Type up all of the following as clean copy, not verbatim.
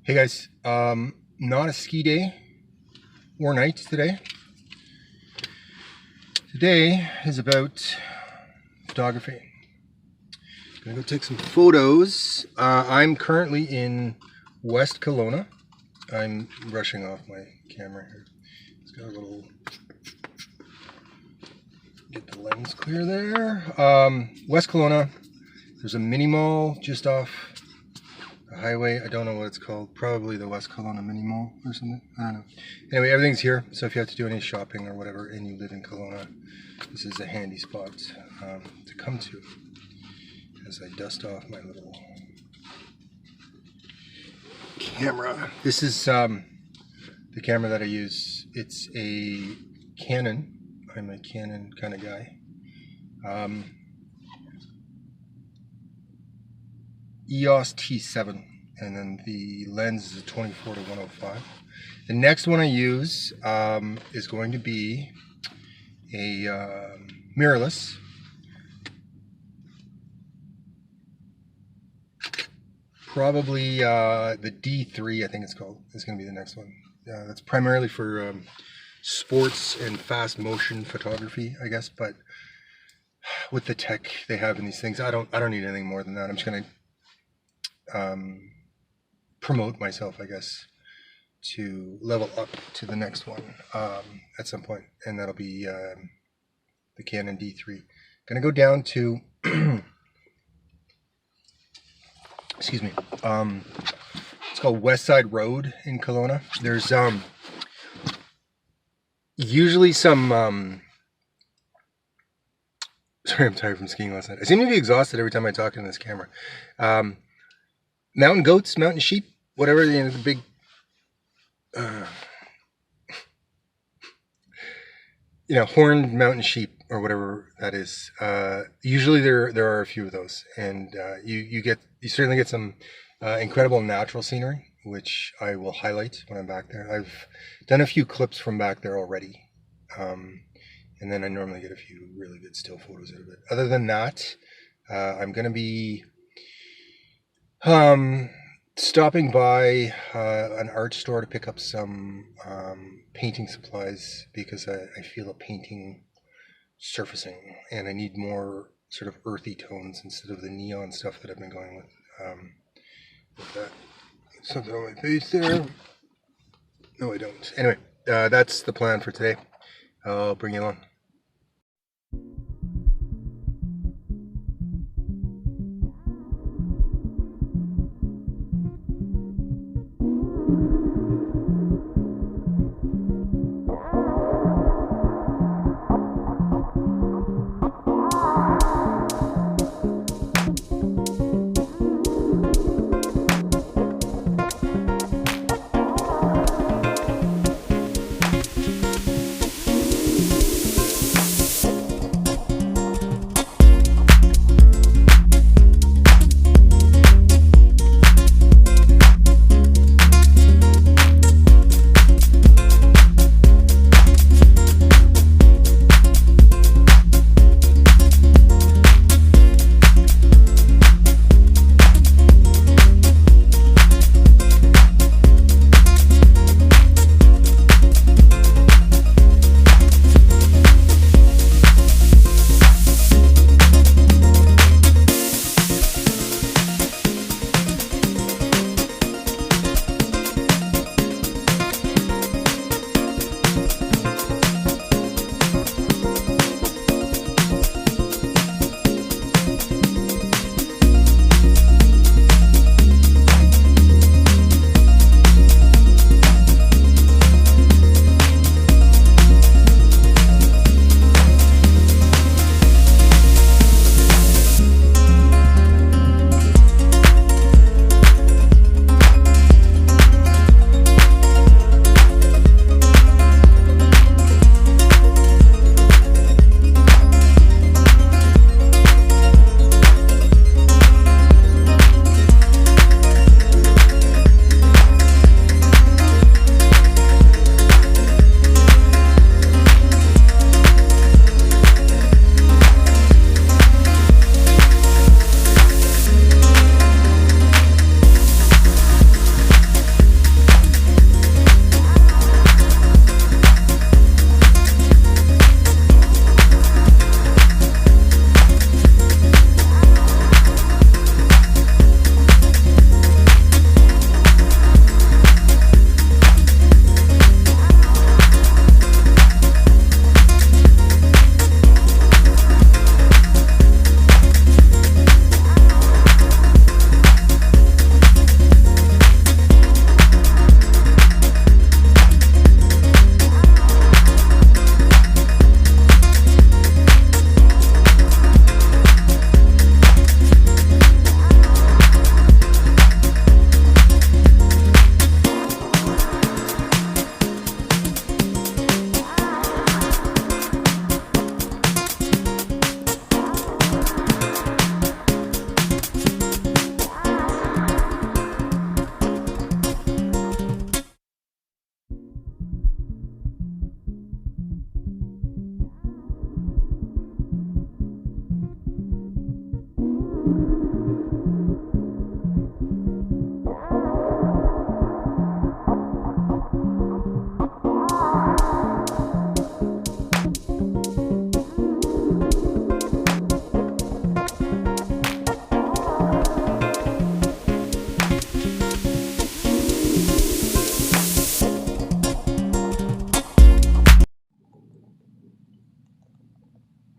Hey guys, not a ski day or night today. Today is about photography. Gonna go take some photos. I'm currently in West Kelowna. I'm brushing off my camera here. It's got a little, get the lens clear there. West Kelowna, there's a mini mall just off the highway. I don't know what it's called. Probably the West Kelowna mini mall or something. I don't know. Anyway, everything's here. So if you have to do any shopping or whatever and you live in Kelowna, this is a handy spot to come to as I dust off my little camera. This is the camera that I use. It's a Canon. I'm a Canon kind of guy. EOS T7, and then the lens is a 24 to 105. The next one I use is going to be a mirrorless. Probably the D3, I think it's called, is going to be the next one. That's primarily for sports and fast motion photography, I guess. But with the tech they have in these things, I don't need anything more than that. I'm just going to promote myself, I guess, to level up to the next one at some point, and that'll be the Canon D3. Gonna go down to excuse me, it's called West Side Road in Kelowna. There's usually some sorry, I'm tired from skiing last night. I seem to be exhausted every time I talk into this camera. Mountain goats, mountain sheep, whatever, you know, the big horned mountain sheep or whatever that is. Usually there are a few of those, and you certainly get some incredible natural scenery, which I will highlight when I'm back there. I've done a few clips from back there already, and then I normally get a few really good still photos out of it. Other than that, I'm going to be stopping by an art store to pick up some painting supplies, because I feel a painting surfacing and I need more sort of earthy tones instead of the neon stuff that I've been going with that. Something on my face there. No, I don't. Anyway, that's the plan for today. I'll bring you along.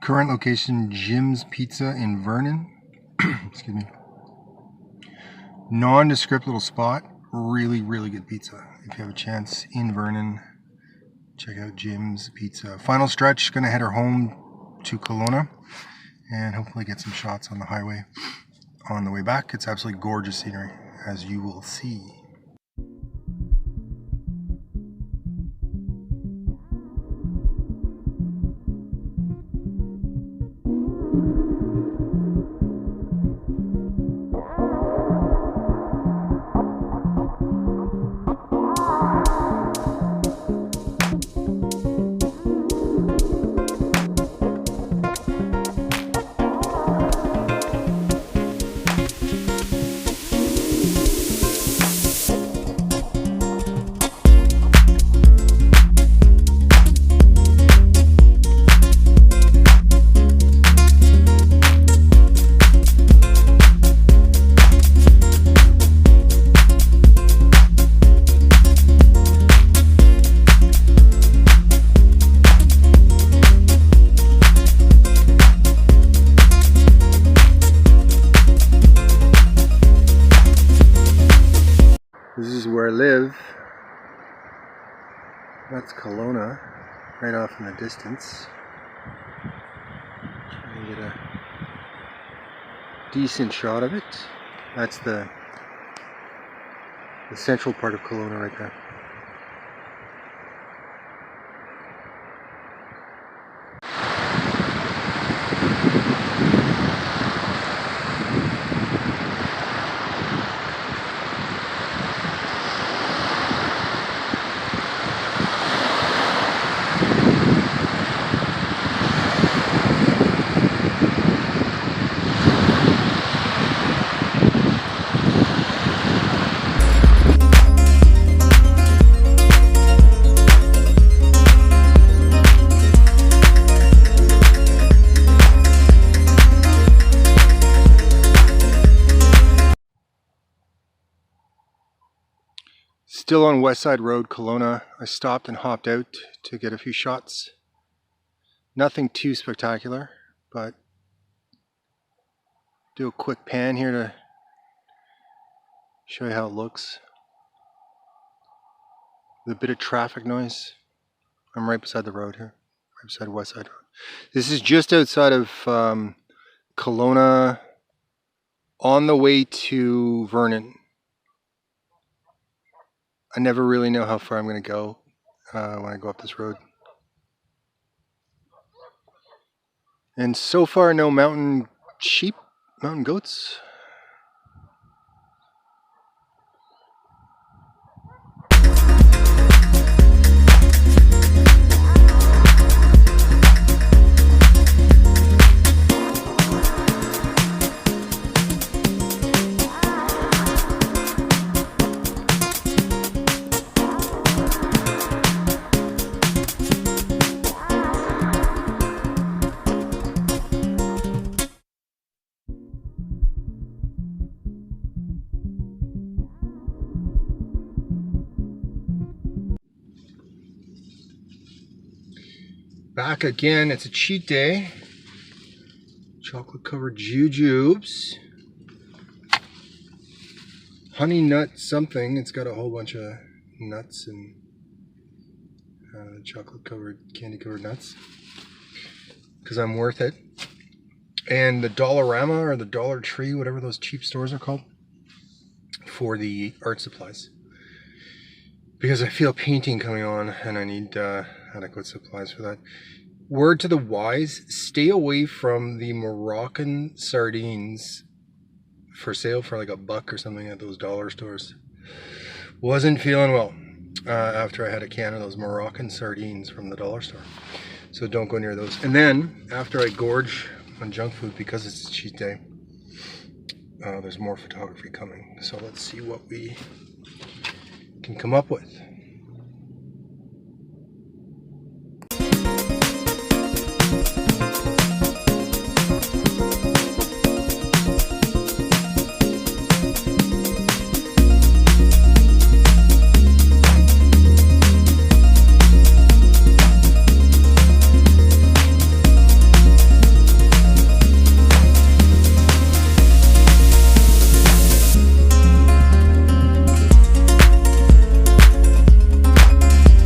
Current location, Jim's Pizza in Vernon. Excuse me. Nondescript little spot. Really, really good pizza. If you have a chance in Vernon, check out Jim's Pizza. Final stretch, gonna head her home to Kelowna and hopefully get some shots on the highway on the way back. It's absolutely gorgeous scenery, as you will see. This is where I live. That's Kelowna, right off in the distance. Trying to get a decent shot of it. That's the central part of Kelowna right there. Still on West Side Road, Kelowna. I stopped and hopped out to get a few shots. Nothing too spectacular, but do a quick pan here to show you how it looks. With a bit of traffic noise. I'm right beside the road here, right beside West Side Road. This is just outside of Kelowna, on the way to Vernon. I never really know how far I'm going to go when I go up this road. And so far, no mountain sheep, mountain goats. Back again, it's a cheat day. Chocolate covered jujubes. Honey nut something. It's got a whole bunch of nuts and chocolate covered, candy covered nuts. Because I'm worth it. And the Dollarama or the Dollar Tree, whatever those cheap stores are called, for the art supplies. Because I feel painting coming on and I need adequate supplies for that. Word to the wise, stay away from the Moroccan sardines for sale for like $1 or something at those dollar stores. Wasn't feeling well after I had a can of those Moroccan sardines from the dollar store. So don't go near those. And then after I gorge on junk food because it's a cheat day, there's more photography coming. So let's see what we can come up with.